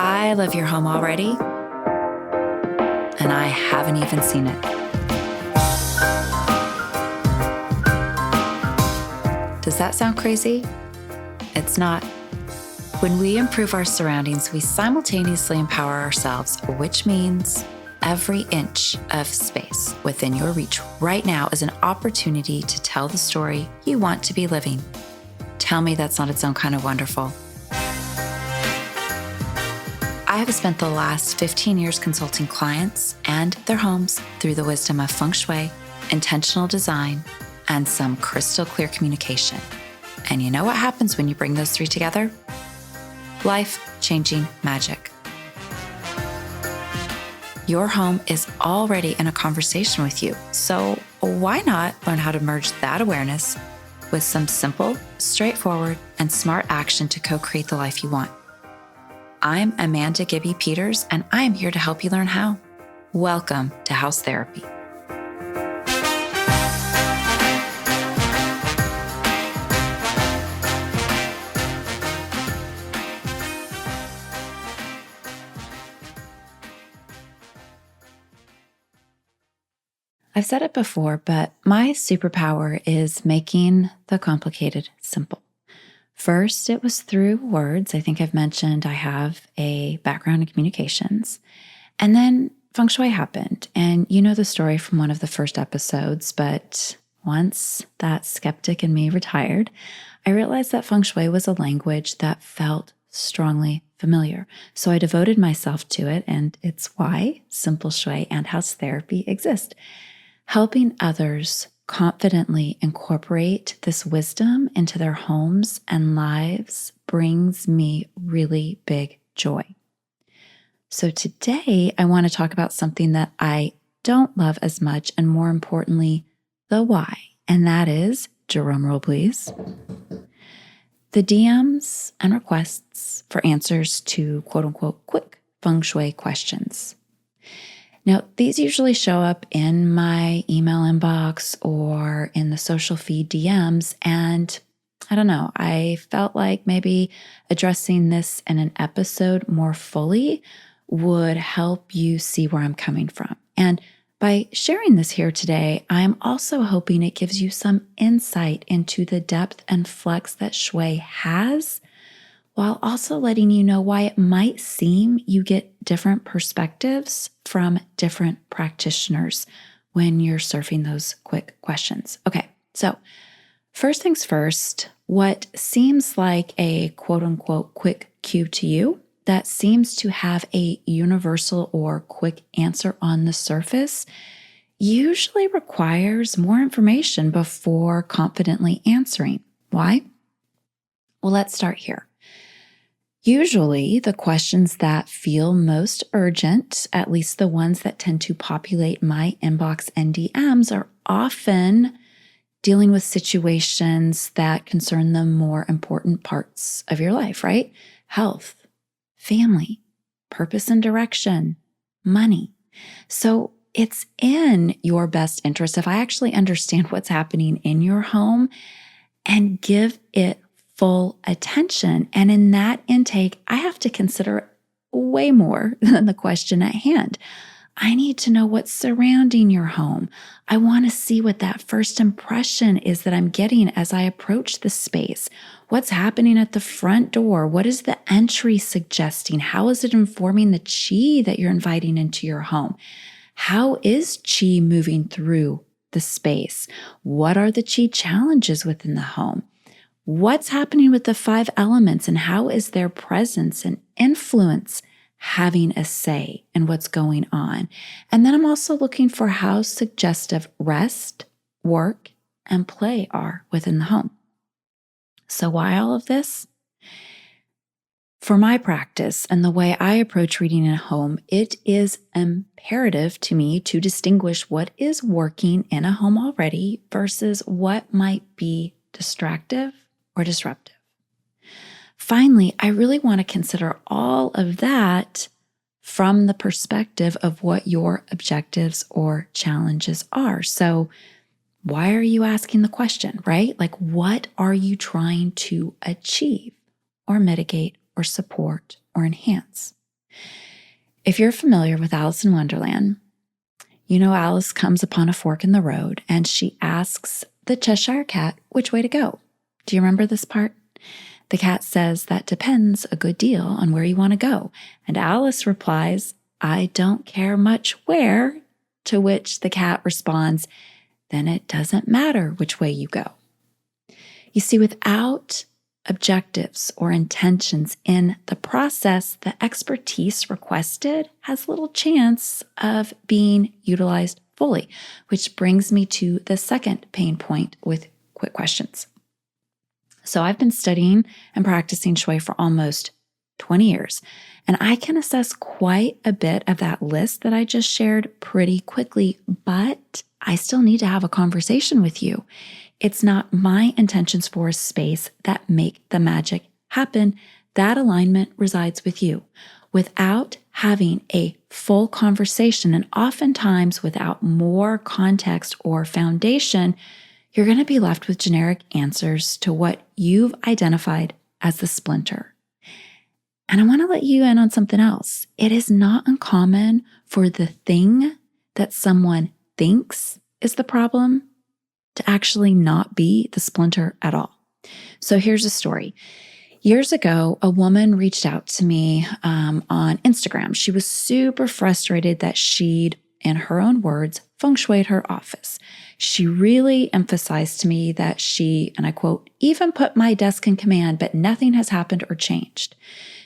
I love your home already, and I haven't even seen it. Does that sound crazy? It's not. When we improve our surroundings, we simultaneously empower ourselves, which means every inch of space within your reach right now is an opportunity to tell the story you want to be living. Tell me that's not its own kind of wonderful. I have spent the last 15 years consulting clients and their homes through the wisdom of Feng Shui, intentional design, and some crystal clear communication. And you know what happens when you bring those three together? Life-changing magic. Your home is already in a conversation with you, so why not learn how to merge that awareness with some simple, straightforward, and smart action to co-create the life you want? I'm Amanda Gibby Peters, and I am here to help you learn how. Welcome to House Therapy. I've said it before, but my superpower is making the complicated simple. First, it was through words. I think I've mentioned I have a background in communications. And then Feng Shui happened. And you know the story from one of the first episodes, but once that skeptic in me retired, I realized that Feng Shui was a language that felt strongly familiar. So I devoted myself to it, and it's why Simple Shui and House Therapy exist. Helping others confidently incorporate this wisdom into their homes and lives brings me really big joy. So today, I want to talk about something that I don't love as much, and more importantly, the why. And that is, drum roll please, the DMs and requests for answers to quote unquote quick Feng Shui questions. Now, these usually show up in my email inbox or in the social feed DMs, and I don't know, I felt like maybe addressing this in an episode more fully would help you see where I'm coming from. And by sharing this here today, I'm also hoping it gives you some insight into the depth and flex that Shui has, while also letting you know why it might seem you get different perspectives from different practitioners when you're surfing those quick questions. Okay, so first things first, what seems like a quote unquote quick cue to you that seems to have a universal or quick answer on the surface usually requires more information before confidently answering. Why? Well, let's start here. Usually, the questions that feel most urgent, at least the ones that tend to populate my inbox and DMs, are often dealing with situations that concern the more important parts of your life, right? Health, family, purpose and direction, money. So it's in your best interest if I actually understand what's happening in your home and give it full attention. And in that intake, I have to consider way more than the question at hand. I need to know what's surrounding your home. I want to see what that first impression is that I'm getting as I approach the space. What's happening at the front door? What is the entry suggesting? How is it informing the chi that you're inviting into your home? How is chi moving through the space? What are the chi challenges within the home? What's happening with the 5 elements, and how is their presence and influence having a say in what's going on? And then I'm also looking for how suggestive rest, work, and play are within the home. So why all of this? For my practice and the way I approach reading in a home, it is imperative to me to distinguish what is working in a home already versus what might be distractive or disruptive. Finally, I really want to consider all of that from the perspective of what your objectives or challenges are. So why are you asking the question, right? Like, what are you trying to achieve or mitigate or support or enhance? If you're familiar with Alice in Wonderland, you know Alice comes upon a fork in the road and she asks the Cheshire Cat which way to go. Do you remember this part? The cat says that depends a good deal on where you want to go. And Alice replies, I don't care much where, to which the cat responds, then it doesn't matter which way you go. You see, without objectives or intentions in the process, the expertise requested has little chance of being utilized fully, which brings me to the second pain point with quick questions. So I've been studying and practicing Shui for almost 20 years, and I can assess quite a bit of that list that I just shared pretty quickly, but I still need to have a conversation with you. It's not my intentions for a space that make the magic happen. That alignment resides with you. Without having a full conversation, and oftentimes without more context or foundation, you're going to be left with generic answers to what you've identified as the splinter. And I want to let you in on something else. It is not uncommon for the thing that someone thinks is the problem to actually not be the splinter at all. So here's a story. Years ago, a woman reached out to me on Instagram. She was super frustrated that she'd, in her own words, feng shuied her office. She really emphasized to me that she, and I quote, even put my desk in command, but nothing has happened or changed.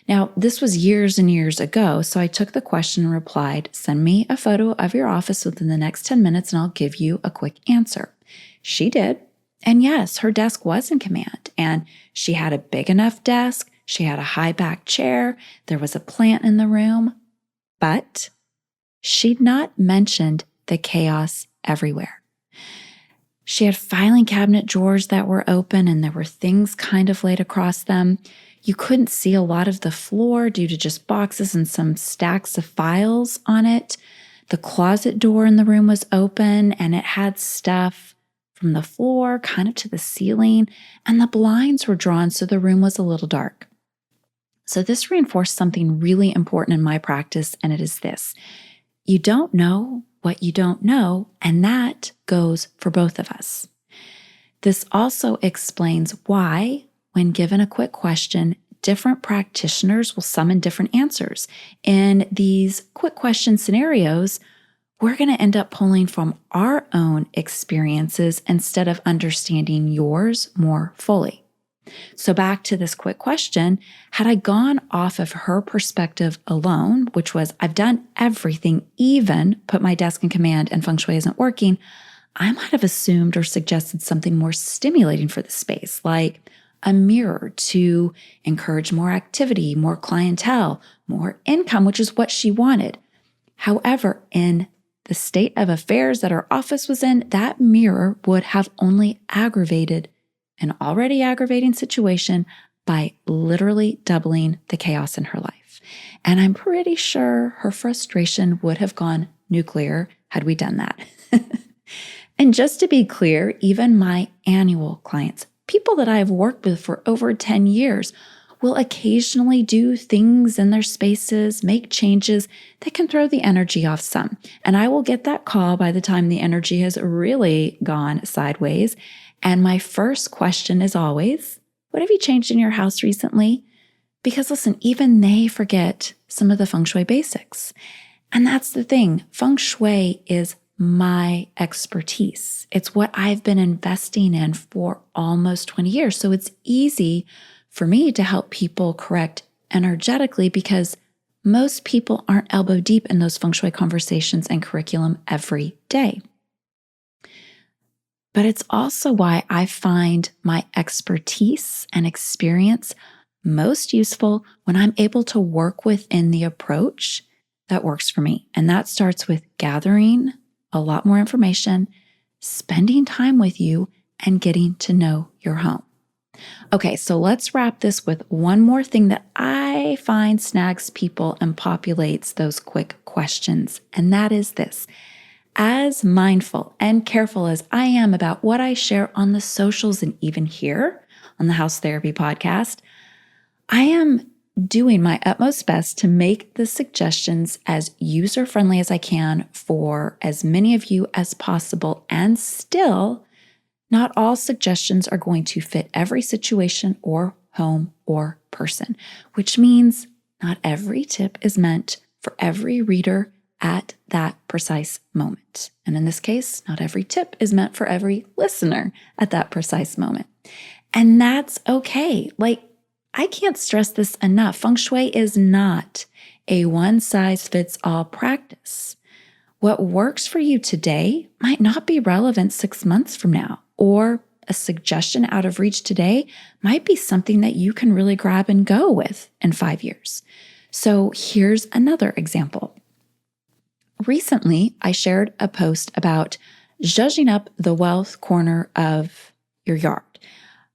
Now, this was years and years ago, so I took the question and replied, send me a photo of your office within the next 10 minutes and I'll give you a quick answer. She did. And yes, her desk was in command, and she had a big enough desk. She had a high back chair. There was a plant in the room, but she'd not mentioned the chaos everywhere. She had filing cabinet drawers that were open and there were things kind of laid across them. You couldn't see a lot of the floor due to just boxes and some stacks of files on it. The closet door in the room was open and it had stuff from the floor kind of to the ceiling, and the blinds were drawn so the room was a little dark. So this reinforced something really important in my practice, and it is this. You don't know what you don't know, and that goes for both of us. This also explains why, when given a quick question, different practitioners will summon different answers. In these quick question scenarios, we're going to end up pulling from our own experiences instead of understanding yours more fully. So back to this quick question, had I gone off of her perspective alone, which was I've done everything, even put my desk in command and feng shui isn't working, I might have assumed or suggested something more stimulating for the space, like a mirror to encourage more activity, more clientele, more income, which is what she wanted. However, in the state of affairs that her office was in, that mirror would have only aggravated an already aggravating situation by literally doubling the chaos in her life. And I'm pretty sure her frustration would have gone nuclear had we done that. And just to be clear, even my annual clients, people that I have worked with for over 10 years, will occasionally do things in their spaces, make changes that can throw the energy off some. And I will get that call by the time the energy has really gone sideways. And my first question is always, what have you changed in your house recently? Because listen, even they forget some of the feng shui basics. And that's the thing. Feng shui is my expertise. It's what I've been investing in for almost 20 years. So it's easy for me to help people correct energetically because most people aren't elbow deep in those feng shui conversations and curriculum every day. But it's also why I find my expertise and experience most useful when I'm able to work within the approach that works for me. And that starts with gathering a lot more information, spending time with you, and getting to know your home. Okay, so let's wrap this with one more thing that I find snags people and populates those quick questions. And that is this. As mindful and careful as I am about what I share on the socials and even here on the House Therapy podcast, I am doing my utmost best to make the suggestions as user-friendly as I can for as many of you as possible. And still, not all suggestions are going to fit every situation or home or person, which means not every tip is meant for every reader at that precise moment. And in this case, not every tip is meant for every listener at that precise moment. And that's okay. I can't stress this enough. Feng Shui is not a one-size-fits-all practice. What works for you today might not be relevant 6 months from now, or a suggestion out of reach today might be something that you can really grab and go with in 5 years. So here's another example. Recently, I shared a post about zhuzhing up the wealth corner of your yard.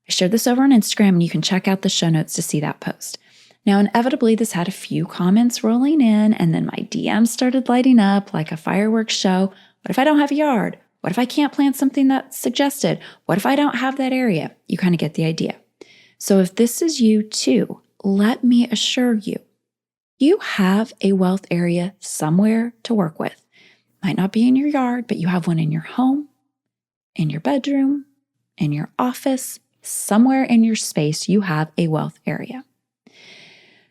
I shared this over on Instagram, and you can check out the show notes to see that post. Now, inevitably, this had a few comments rolling in, and then my DMs started lighting up like a fireworks show. What if I don't have a yard? What if I can't plant something that's suggested? What if I don't have that area? You kind of get the idea. So if this is you too, let me assure you, you have a wealth area somewhere to work with. Might not be in your yard, but you have one in your home, in your bedroom, in your office, somewhere in your space, you have a wealth area.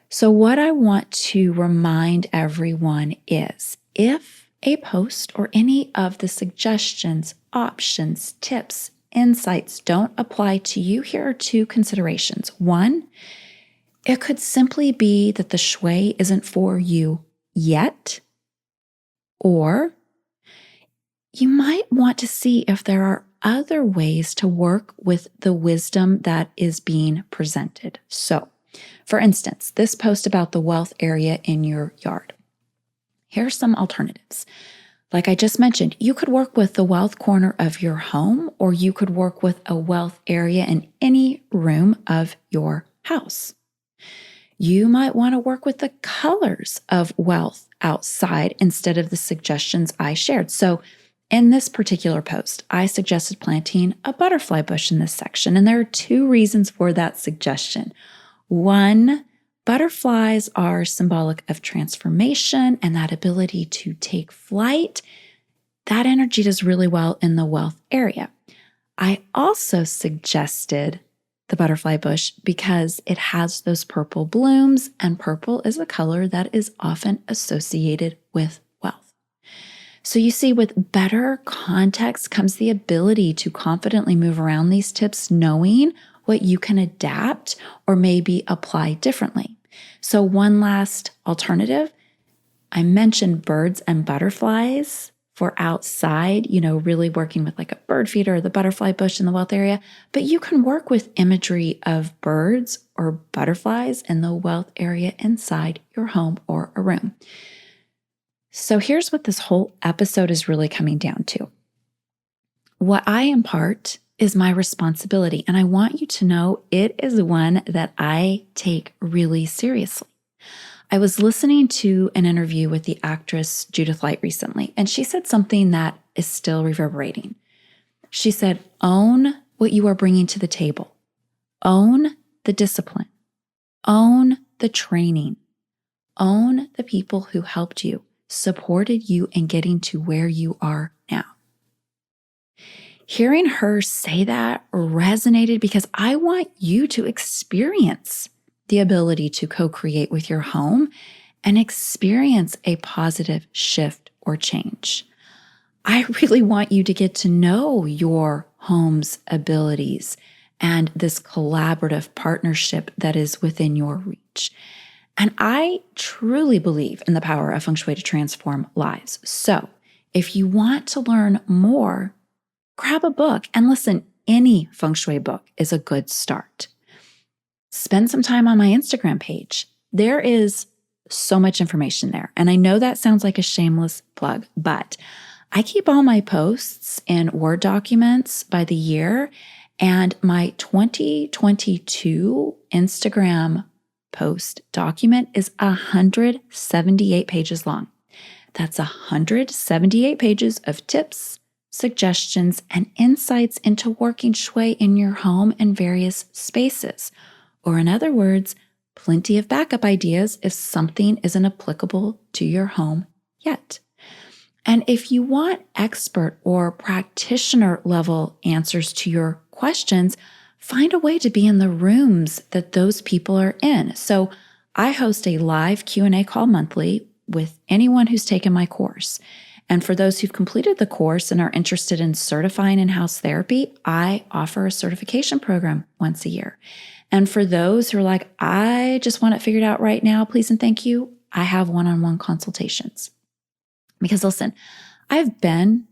So what I want to remind everyone is, if a post or any of the suggestions, options, tips, insights don't apply to you, here are 2 considerations. 1, it could simply be that the shui isn't for you yet, or you might want to see if there are other ways to work with the wisdom that is being presented. So, for instance, this post about the wealth area in your yard. Here are some alternatives. Like I just mentioned, you could work with the wealth corner of your home, or you could work with a wealth area in any room of your house. You might want to work with the colors of wealth outside instead of the suggestions I shared. So in this particular post, I suggested planting a butterfly bush in this section, and there are 2 reasons for that suggestion. 1, butterflies are symbolic of transformation and that ability to take flight. That energy does really well in the wealth area. I also suggested the butterfly bush because it has those purple blooms, and purple is a color that is often associated with wealth. So you see, with better context comes the ability to confidently move around these tips, knowing what you can adapt or maybe apply differently. So one last alternative, I mentioned birds and butterflies for outside, really working with like a bird feeder or the butterfly bush in the wealth area, but you can work with imagery of birds or butterflies in the wealth area inside your home or a room. So here's what this whole episode is really coming down to. What I impart is my responsibility, and I want you to know it is one that I take really seriously. I was listening to an interview with the actress Judith Light recently, and she said something that is still reverberating. She said, own what you are bringing to the table. Own the discipline. Own the training. Own the people who helped you, supported you in getting to where you are now. Hearing her say that resonated because I want you to experience the ability to co-create with your home and experience a positive shift or change. I really want you to get to know your home's abilities and this collaborative partnership that is within your reach. And I truly believe in the power of Feng Shui to transform lives. So if you want to learn more, grab a book and listen. Any Feng Shui book is a good start. Spend some time on my Instagram page. There is so much information there. And I know that sounds like a shameless plug, but I keep all my posts in Word documents by the year, and my 2022 Instagram post document is 178 pages long. That's 178 pages of tips, suggestions, and insights into working Shui in your home and various spaces. Or in other words, plenty of backup ideas if something isn't applicable to your home yet. And if you want expert or practitioner level answers to your questions, find a way to be in the rooms that those people are in. So I host a live Q&A call monthly with anyone who's taken my course. And for those who've completed the course and are interested in certifying in-house therapy, I offer a certification program once a year. And for those who are like, I just want it figured out right now, please and thank you, I have one-on-one consultations. Because listen, I've been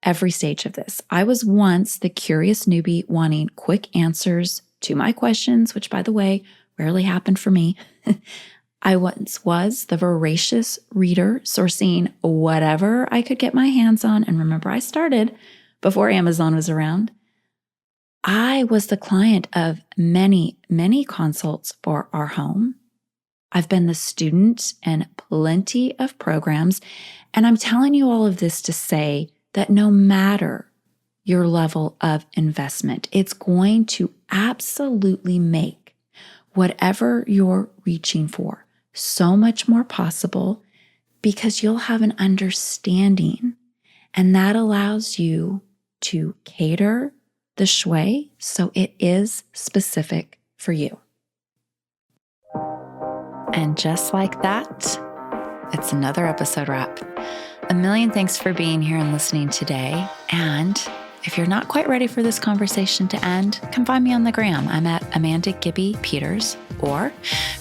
every stage of this. I was once the curious newbie wanting quick answers to my questions, which, by the way, rarely happened for me. I once was the voracious reader sourcing whatever I could get my hands on. And remember, I started before Amazon was around. I was the client of many, many consults for our home. I've been the student in plenty of programs. And I'm telling you all of this to say that no matter your level of investment, it's going to absolutely make whatever you're reaching for so much more possible because you'll have an understanding, and that allows you to cater the shui so it is specific for you. And just like that, it's another episode wrap. A million thanks for being here and listening today. And if you're not quite ready for this conversation to end, come find me on the gram. I'm at Amanda Gibby Peters, or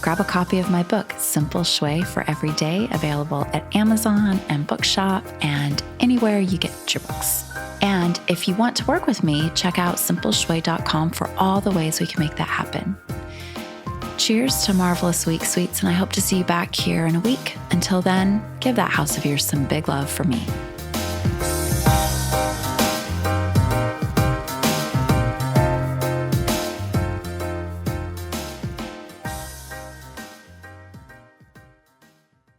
grab a copy of my book, Simple Shui for Every Day, available at Amazon and Bookshop and anywhere you get your books. And if you want to work with me, check out simpleshui.com for all the ways we can make that happen. Cheers to marvelous week, sweets, and I hope to see you back here in a week. Until then, give that house of yours some big love for me.